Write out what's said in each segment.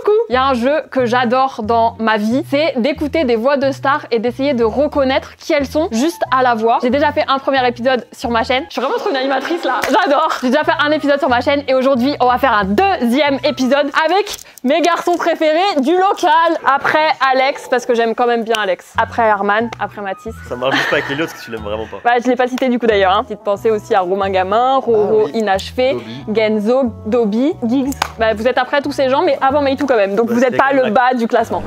coup, il y a un jeu que j'adore dans ma vie, c'est d'écouter des voix de stars et d'essayer de reconnaître qui elles sont juste à la voix. J'ai déjà fait un premier épisode sur ma chaîne. Je suis vraiment trop une animatrice là, j'adore. J'ai déjà fait un épisode sur ma chaîne et aujourd'hui, on va faire un deuxième épisode avec mes garçons préférés du local. Après Alex, parce que j'aime quand même bien Alex. Après Herman, après Mathis. Ça marche juste pas avec les autres parce que tu l'aimes vraiment pas. Bah, je l'ai pas cité du coup d'ailleurs. Hein. Petite pensée aussi à Romain Gamin, Roro Inachevé, Genzo, Dobby, Giggs. Bah, vous êtes après tous ces gens, mais avant Maïtou quand même. Donc vous n'êtes pas le bas du classement.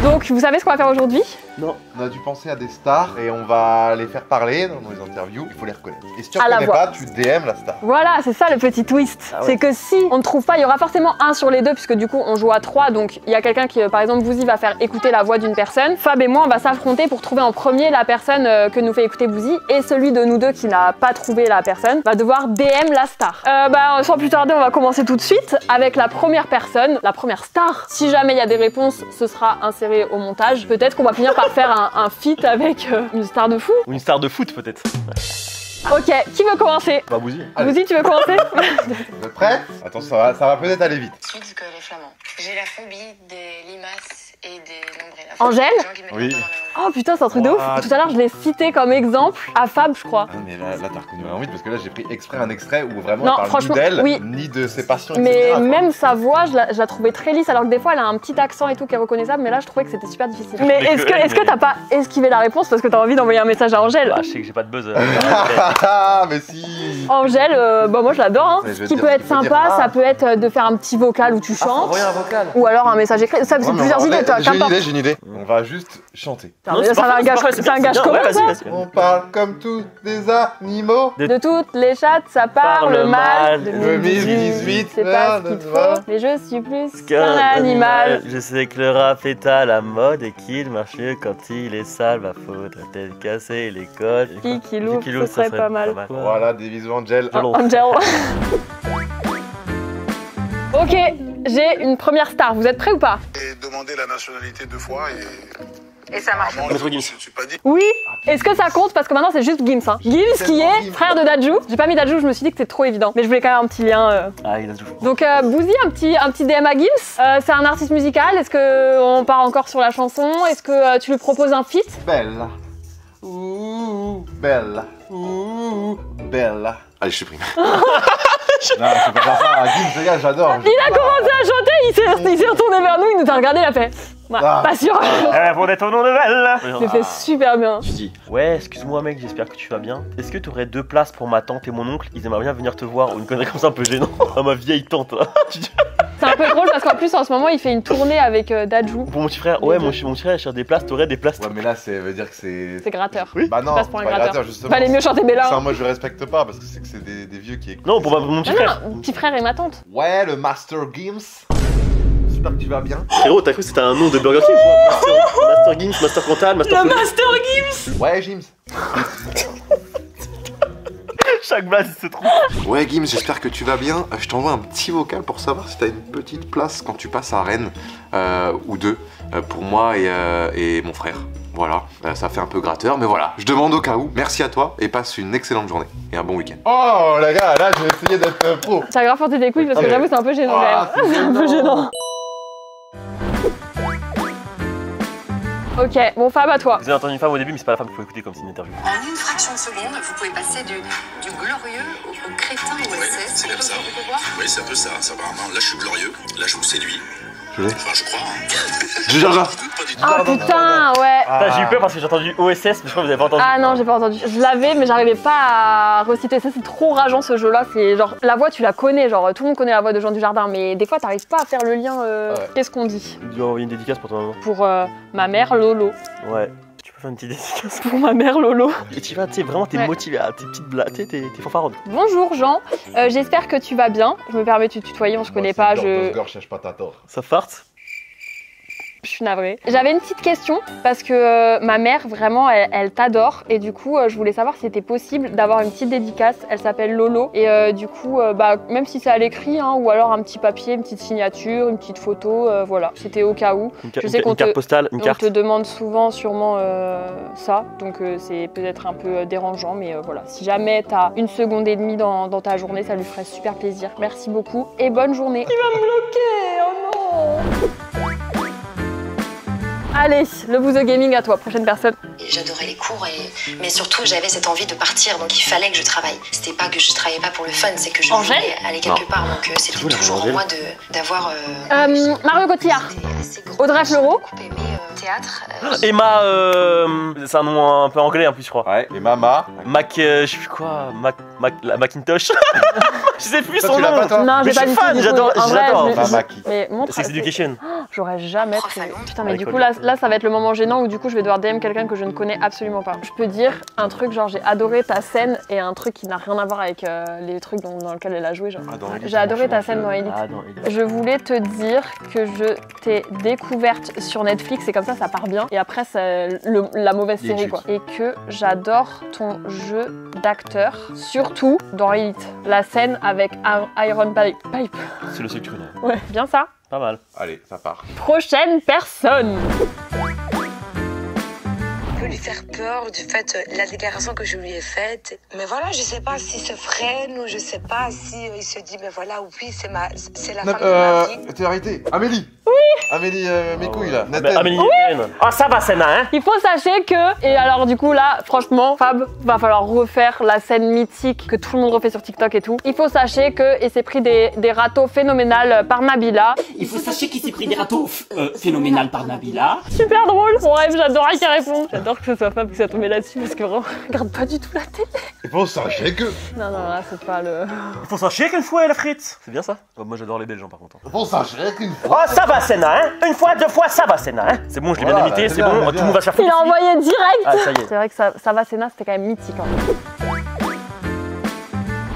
Donc vous savez ce qu'on va faire aujourd'hui? Non. On a dû penser à des stars et on va les faire parler dans les interviews. Il faut les reconnaître. Et si tu ne À la reconnais voix. pas, tu DM la star. Voilà, c'est ça le petit twist. Ah ouais. C'est que si on ne trouve pas, il y aura forcément un sur les deux, puisque du coup on joue à 3. Donc il y a quelqu'un qui, par exemple, Bouzy va faire écouter la voix d'une personne. Fab et moi, on va s'affronter pour trouver en premier la personne que nous fait écouter Bouzy. Et celui de nous deux qui n'a pas trouvé la personne va devoir DM la star. Sans plus tarder, on va commencer tout de suite avec la première personne, la première star. Si jamais il y a des réponses, ce sera inséré au montage. Peut-être qu'on va finir par faire un feat avec une star de fou. Ou une star de foot peut-être. Ok, qui veut commencer? Pas Bouzy. Allez. Bouzy, tu veux commencer? Vous êtes prêts? Attention, ça va peut-être aller vite. Suite que les flamands. J'ai la phobie des limaces et des nombrils. Angèle? Oui. Oh putain, c'est un truc de ouf. What? Tout à l'heure, je l'ai cité comme exemple à Fab, je crois. Ah, mais là t'as reconnu vraiment vite parce que là j'ai pris exprès un extrait où vraiment Non, elle parle franchement, ni d'elle, oui. ni de ses passions, Mais etc. quoi. même sa voix, je la trouvais très lisse, alors que des fois, elle a un petit accent et tout qui est reconnaissable, mais là, je trouvais que c'était super difficile. Mais est-ce que t'as pas esquivé la réponse parce que t'as envie d'envoyer un message à Angèle? Bah, je sais que j'ai pas de buzz. Ah, mais si. Angèle, moi je l'adore. Hein. Mais je Ce veux qui dire, peut être tu peux dire, sympa, ah. ça peut être de faire un petit vocal où tu chantes, Envoyer un vocal. ou alors un message écrit. Ça, c'est Ouais, mais plusieurs on va- idées, toi, qu'importe. J'ai une idée. On va juste chanter. Non, C'est un gage commun, ça. On parle comme tous des animaux. De toutes les chattes, ça parle mal. 2018, c'est pas ce qu'il te faut, mais je suis plus qu'un animal. Je sais que le rap est à la mode et qu'il marche mieux quand il est sale. Bah faudrait-il casser les codes. Kikilou, Kikilou, ce serait pas mal. Voilà, des bisous Angel. Angel. Ok, j'ai une première star. Vous êtes prêts ou pas? Et demander la nationalité 2 fois Et ça marche. Apparemment, Maître je Gims. ne suis pas dit. Oui. Est-ce que ça compte? Parce que maintenant c'est juste Gims. Hein. Gims qui est frère de Dadju. J'ai pas mis Dadju, je me suis dit que c'était trop évident. Mais je voulais quand même un petit lien. Ah, il a tout. Donc Bouzy, un petit DM à Gims. C'est un artiste musical. Est-ce qu'on part encore sur la chanson? Est-ce que tu lui proposes un feat? Bella. Ouh, Bella. Ouh, Bella. Allez, je supprime. Non, c'est pas ça. Gims, les gars, j'adore. Il a commencé à chanter, il s'est retourné vers nous, il nous a regardé, il a fait. Ouais, Ah. pas sûr. Pour ton nom de belle. Il fait super bien. Tu dis, ouais, excuse-moi mec, j'espère que tu vas bien. Est-ce que tu aurais 2 places pour ma tante et mon oncle? Ils aimeraient bien venir te voir. Ou une connerie comme ça un peu gênant. Ah, ma vieille tante là. Tu dis, C'est un peu drôle parce qu'en plus en ce moment il fait une tournée avec Dadju. pour mon petit frère, ouais, mon petit frère, il cherche des places, t'aurais des places. Ouais, mais là, ça veut dire que c'est. C'est gratteur. Oui. Bah non, passe pour un c'est pas gratteur. justement. Fallait mieux chanter Bella. Ça, Hein. moi, je respecte pas parce que c'est des vieux qui écoutent. Non, pour mon petit Non, frère. non, petit frère et ma tante. Ouais, le Master Gims. J'espère que tu vas bien. Frérot, t'as cru que c'était un nom de Burger King quoi? Master Gims, Master Cantal, Master Food. Master Gims. Ouais, Gims. Chaque blague il se trouve. Ouais Gims, j'espère que tu vas bien. Je t'envoie un petit vocal pour savoir si t'as une petite place quand tu passes à Rennes ou 2 pour moi et mon frère. Voilà, ça fait un peu gratteur, mais voilà, je demande au cas où. Merci à toi et passe une excellente journée et un bon week-end. Oh, les gars, là, je vais essayer d'être pro. Ça a grave porté tes couilles parce que Ah, j'avoue c'est un peu gênant Ah, quand même. c'est C'est un peu gênant. Ok, bon Fab à toi. Vous avez entendu une femme au début, mais c'est pas la femme qu'il faut écouter comme c'est une interview. En une fraction de seconde, vous pouvez passer du glorieux au crétin ou Ouais, OSS. c'est comme ça. Oui, c'est un peu ça, apparemment. Là, je suis glorieux. Là, je vous séduis. Je l'ai. Enfin, je crois. Hein. J'ai Jaja. Pas du tout. Ah putain, ouais. Putain, j'ai eu peur parce que j'ai entendu OSS, mais je crois que vous avez pas entendu. Ah non, j'ai pas entendu. Je l'avais, mais j'arrivais pas à reciter ça. C'est trop rageant ce jeu-là. C'est genre la voix, tu la connais. Genre tout le monde connaît la voix de Jean Dujardin, mais des fois, t'arrives pas à faire le lien. Ouais. Qu'est-ce qu'on dit? Tu dois envoyer une dédicace pour ton maman. Pour ma mère Lolo. Ouais. Tu peux faire une petite dédicace. Pour ma mère Lolo. Et tu vas, tu sais, vraiment, t'es Ouais. motivé à tes petites blagues, t'es fanfaronne. Bonjour Jean, j'espère que tu vas bien. Je me permets de te tutoyer, on se connaît pas. Osgore cherche pas ta tort. Ça farte. Je suis navrée. J'avais une petite question parce que ma mère, vraiment, elle t'adore. Et du coup, je voulais savoir si c'était possible d'avoir une petite dédicace. Elle s'appelle Lolo. Et du coup, même si c'est à l'écrit, hein, ou alors un petit papier, une petite signature, une petite photo, voilà. C'était au cas où. Je sais qu'on carte postale, une carte. On te demande souvent, sûrement, ça. Donc c'est peut-être un peu dérangeant. Mais voilà, si jamais t'as une seconde et demie dans ta journée, ça lui ferait super plaisir. Merci beaucoup et bonne journée. Il va me bloquer, oh non! Allez, le Bouzeux Gaming à toi, prochaine personne. J'adorais les cours, mais surtout j'avais cette envie de partir, donc il fallait que je travaille. C'était pas que je travaillais pas pour le fun, c'est que je voulais aller quelque part, donc c'était toujours en moi d'avoir... Mario Cotillard, Audrey Fleurot, théâtre. Emma, c'est un nom un peu anglais en plus je crois. Ouais, et Mama. Je sais plus quoi, la Macintosh. Je sais plus son nom. Non, j'ai pas du tout. J'adore. Mais montre. Sex Education. J'aurais jamais trouvé. Putain, mais du coup là, ça va être le moment gênant où du coup je vais devoir DM quelqu'un que je ne connais absolument pas. Je peux dire un truc genre j'ai adoré ta scène et un truc qui n'a rien à voir avec les trucs dans lesquels elle a joué. J'ai adoré ta scène dans Elite. Je voulais te dire que je t'ai découverte sur Netflix et comme ça part bien. Et après c'est la mauvaise série quoi. Et que j'adore ton jeu d'acteur, surtout dans Elite. La scène avec Iron Pipe. C'est le seul que tu connais. Ouais, bien ça. Pas mal. Allez, ça part. Prochaine personne. Peut lui faire peur du fait la déclaration que je lui ai faite. Mais voilà, je sais pas s'il se freine ou je sais pas si il se dit mais voilà oui c'est la femme de ma vie. T'es arrêté. Amélie. Oui. Amélie mes couilles là. Amélie. Ah ça va Senna hein. Il faut sachez que et alors du coup là franchement Fab va falloir refaire la scène mythique que tout le monde refait sur TikTok et tout. Il faut sachez que il s'est pris des râteaux phénoménales par Nabila. Il faut sachez qu'il s'est pris des râteaux phénoménales par Nabila. Super drôle. Mon rêve, j'adorais qu'elle réponde. J'adore que ce soit Fab qui soit tombé là-dessus parce que vraiment, je regarde pas du tout la télé. Il faut sachez que. Non, là, c'est pas le. Il faut sachez qu'une fois la frite. C'est bien ça. Moi j'adore les Belges par contre. Il faut sachez qu'une fois. Oh ça va Senna hein. Une fois, deux fois, ça va Senna hein. C'est bon, je l'ai bien imité, c'est bon, tout le monde va se faire foutre. Il a envoyé direct. Ah ça y est. C'est vrai que ça va Senna, c'était quand même mythique. Hein.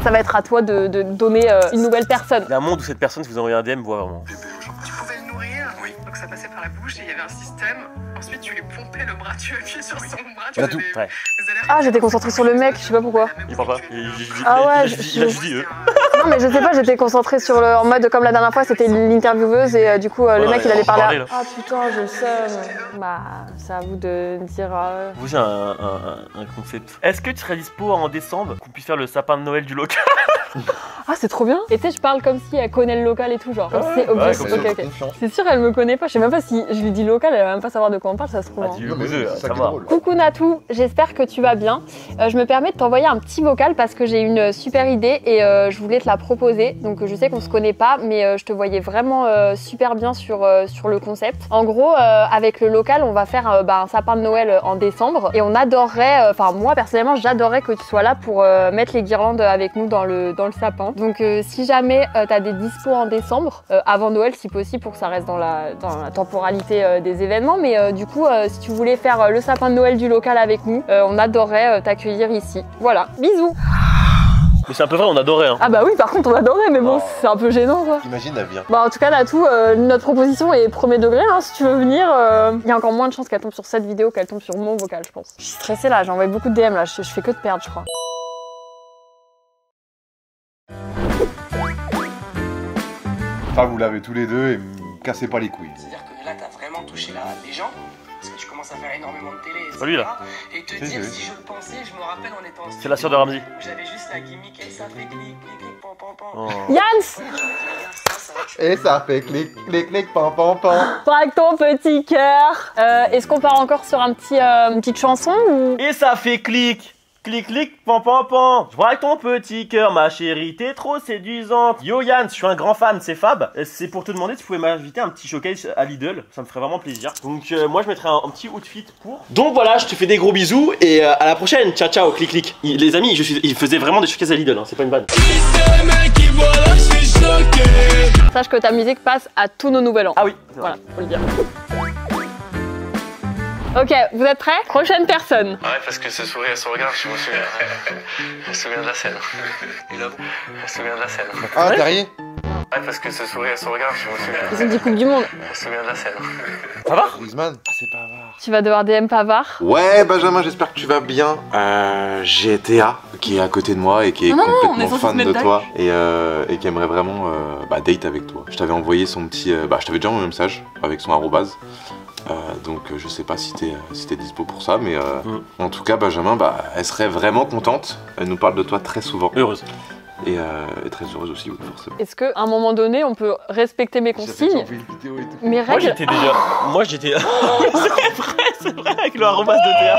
Ça va être à toi de donner une nouvelle personne. Il y a un monde où cette personne, si vous envoyez un DM, voit vraiment. Tu pouvais le nourrir, oui. Donc ça passait par la bouche et il y avait un système. Ensuite, tu lui pompais le bras, tu appuyais sur son bras, tu faisais des alertes. Ah, j'étais concentrée sur le mec, je sais pas pourquoi. Il parle pas. Ah ouais, il a juste dit eux. Non, mais je sais pas, j'étais concentrée sur en mode comme la dernière fois, c'était l'intervieweuse et du coup, le mec il allait parler. Ah putain, je sais. Bah, c'est à vous de dire. Vous avez un concept. Est-ce que tu serais dispo en décembre qu'on puisse faire le sapin de Noël du local? Ah, c'est trop bien. Et tu sais, je parle comme si elle connaît le local et tout, genre. C'est obvious. Ok. C'est sûr, elle me connaît pas. Je sais même pas si je lui dis local, elle va même pas savoir de quoi on parle, ça se trouve. Ça va. Coucou Natou, j'espère que tu vas bien. Je me permets de t'envoyer un petit vocal parce que j'ai une super idée et je voulais te la proposer. Donc je sais qu'on se connaît pas, mais je te voyais vraiment super bien sur le concept. En gros, avec le local, on va faire un sapin de Noël en décembre et on adorerait, enfin moi personnellement, j'adorerais que tu sois là pour mettre les guirlandes avec nous dans le sapin. Donc si jamais t'as des dispos en décembre, avant Noël si possible pour que ça reste dans la temporalité des événements, mais du coup si tu voulais faire le sapin de Noël du local avec nous, on adorerait t'accueillir ici. Voilà, bisous. Mais c'est un peu vrai, on adorait hein. Ah bah oui, par contre on adorait, mais bon, c'est un peu gênant quoi. Imagine la vie. Bah en tout cas Natou, notre proposition est premier degré, hein, si tu veux venir, il y a encore moins de chances qu'elle tombe sur cette vidéo qu'elle tombe sur mon vocal je pense. Je suis stressée là, j'ai envoyé beaucoup de DM là, je fais que de perdre je crois. Ça vous l'avez tous les deux et me cassez pas les couilles. C'est-à-dire que là, t'as vraiment touché les gens, parce que tu commences à faire énormément de télé, etc. Pas lui là. Et te dire, si je le pensais, je me rappelle en étant... C'est la sœur de Ramsey. J'avais juste la gimmick et ça fait clic, clic, clic, pam, pam, pam. Oh. Yans. Et ça fait clic, clic, clic, pam, pam, pam. Braque ton petit cœur. Est-ce qu'on part encore sur une petite chanson ou... Et ça fait clic. Clic, clic, pan, pan, pan. Je braque ton petit cœur, ma chérie, t'es trop séduisante. Yo Yann, je suis un grand fan, c'est Fab. C'est pour te demander si tu pouvais m'inviter un petit showcase à Lidl, ça me ferait vraiment plaisir. Donc moi je mettrais un petit outfit pour. Donc voilà, je te fais des gros bisous et à la prochaine. Ciao, ciao, clic, clic. Les amis, il faisait vraiment des showcases à Lidl, hein, c'est pas une vanne. Sache que ta musique passe à tous nos nouvel an. Ah oui, voilà, faut le dire. Ok, vous êtes prêts? Prochaine personne. Ouais, parce que ce sourire, ce regard, je me souviens de la scène. Et là, je me souviens de la scène. Ah, Terrier? Ouais, parce que ce sourire et son regard, je me souviens. Ils ont dit Coupe du Monde. Je me souviens de la scène. Pavard? Griezmann? Ah, c'est Pavard. Tu vas devoir DM Pavard. Ouais, Benjamin, j'espère que tu vas bien. J'ai Théa qui est à côté de moi et qui est complètement fan de toi et qui aimerait vraiment date avec toi. Je t'avais envoyé son petit... je t'avais déjà envoyé un message avec son arrobase. Donc je sais pas si t'es dispo pour ça, mais en tout cas Benjamin, elle serait vraiment contente. Elle nous parle de toi très souvent. Heureuse. Et très heureuse aussi, oui, forcément. Est-ce qu'à un moment donné, on peut respecter mes consignes, mes règles? Moi j'étais... c'est vrai, avec le arrobas de Théa.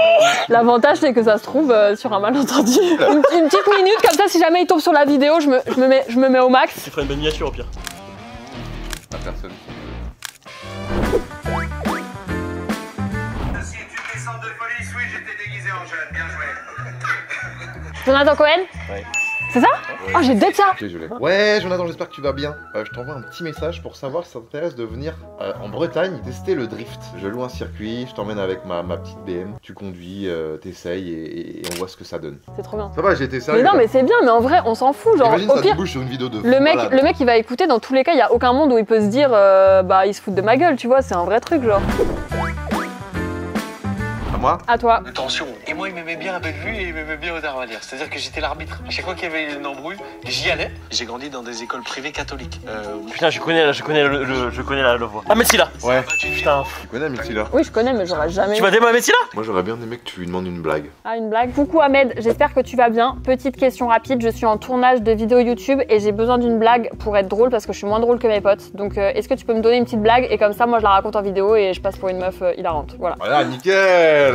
L'avantage, c'est que ça se trouve sur un malentendu. une petite minute, comme ça, si jamais il tombe sur la vidéo, je me mets au max. Tu ferais une bonne miniature au pire. La personne. Jonathan Cohen? Ouais. C'est ça? Oh, j'ai date ça! Ouais, Jonathan, j'espère que tu vas bien. Je t'envoie un petit message pour savoir si ça t'intéresse de venir en Bretagne tester le drift. Je loue un circuit, je t'emmène avec ma petite BM, tu conduis, t'essayes et on voit ce que ça donne. C'est trop bien. Ça va, j'ai été sérieux. Mais non, mais c'est bien, mais en vrai, on s'en fout. Genre, imagine au ça pire, débouche sur une vidéo de le mec il va écouter, dans tous les cas, il y a aucun monde où il peut se dire, il se fout de ma gueule, tu vois, c'est un vrai truc, genre. Moi? À toi. Attention. Et moi, il m'aimait bien à Bellevue et il m'aimait bien au Darvalière. C'est-à-dire que j'étais l'arbitre. À chaque fois qu'il y avait une embrouille, j'y allais. J'ai grandi dans des écoles privées catholiques. Putain, je connais la voix. Ah, Messila. Ouais. Putain. Tu connais Messila? Oui, je connais, mais j'aurais jamais. Tu vas démarrer Messila? Moi j'aurais bien aimé que tu lui demandes une blague. Ah, une blague. Coucou Ahmed, j'espère que tu vas bien. Petite question rapide, je suis en tournage de vidéo YouTube et j'ai besoin d'une blague pour être drôle parce que je suis moins drôle que mes potes. Donc est-ce que tu peux me donner une petite blague et comme ça moi je la raconte en vidéo et je passe pour une meuf hilarante. Voilà. Voilà, nickel.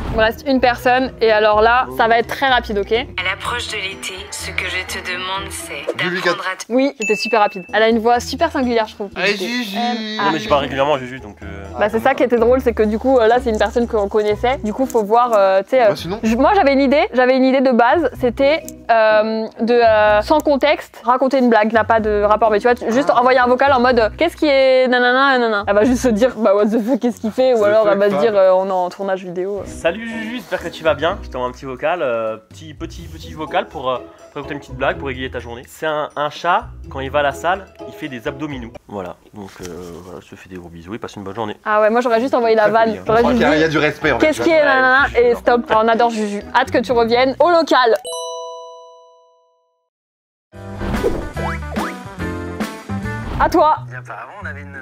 Il me reste une personne et alors là, ça va être très rapide, ok? À l'approche de l'été, ce que je te demande c'est d'apprendre à te... Oui, c'était super rapide. Elle a une voix super singulière, je trouve. Allez, Juju. Non, mais je parle régulièrement à Juju donc. Bah c'est ça qui était drôle, c'est que du coup là c'est une personne qu'on connaissait. Du coup faut voir, tu sais. Moi j'avais une idée de base, c'était sans contexte raconter une blague, n'a pas de rapport, mais tu vois, juste envoyer un vocal en mode qu'est-ce qui est nanana nanana. Elle va juste se dire bah what the fuck qu'est-ce qu'il fait ou alors elle va se dire on est en tournage vidéo. Salut Juju, j'espère que tu vas bien. Je t'envoie un petit vocal, petit vocal pour raconter une petite blague pour égayer ta journée. C'est un chat, quand il va à la salle, il fait des abdominaux. Voilà, donc voilà, je te fais des gros bisous et passe une bonne journée. Ah ouais, moi j'aurais juste envoyé la vanne. Il y a du respect en fait. Qu'est-ce qui est nanana et stop. On adore Juju. Hâte que tu reviennes au local. À toi. Avant on avait une...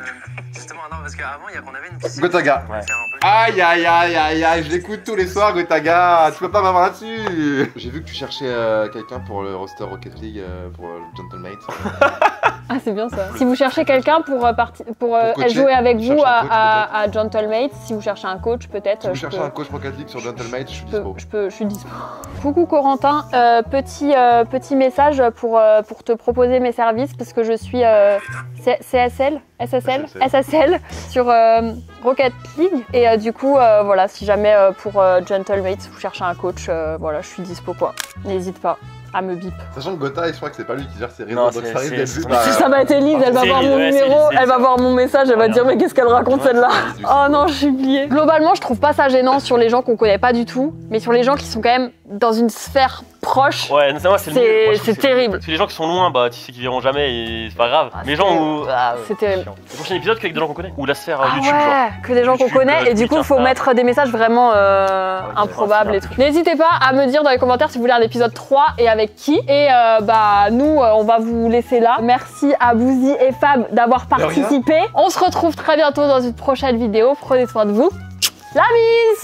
Justement non parce qu'avant on avait une piscine. Gotaga. Ouais. Aïe aïe aïe aïe aïe, je l'écoute tous les soirs Gotaga. Tu peux pas m'avoir là-dessus. J'ai vu que tu cherchais quelqu'un pour le roster Rocket League pour le Gentlemate. Ah c'est bien ça. Si vous cherchez quelqu'un pour jouer avec vous à Gentlemate, si vous cherchez un coach peut-être. Si vous cherchez un coach Rocket League sur Gentlemate, je suis dispo. Je suis dispo. Coucou Corentin, petit message pour te proposer mes services parce que je suis SSL sur Rocket League et du coup voilà si jamais pour Gentlemate vous cherchez un coach voilà je suis dispo quoi, n'hésite pas à me bip. Sachant que Gotha, je crois que c'est pas lui qui gère ses réseaux, donc ça risque d'être lui. Ça va être Elise, elle va voir mon numéro, elle va voir mon message, elle va dire mais qu'est-ce qu'elle raconte celle-là? Oh non, je suis oubliée. Globalement, je trouve pas ça gênant sur les gens qu'on connaît pas du tout, mais sur les gens qui sont quand même dans une sphère proche, ouais, c'est terrible. Parce que les gens qui sont loin, bah tu sais qu'ils verront jamais et c'est pas grave. Les gens où... c'est terrible. Le prochain épisode qu'avec des gens qu'on connaît, ou la sphère YouTube ouais, genre. Que des gens qu'on connaît et du coup il faut mettre des messages vraiment improbables et tout. N'hésitez pas à me dire dans les commentaires si vous voulez un épisode 3 et avec qui. Et nous on va vous laisser là. Merci à Bouzy et Fab d'avoir participé. On se retrouve très bientôt dans une prochaine vidéo. Prenez soin de vous. La mise.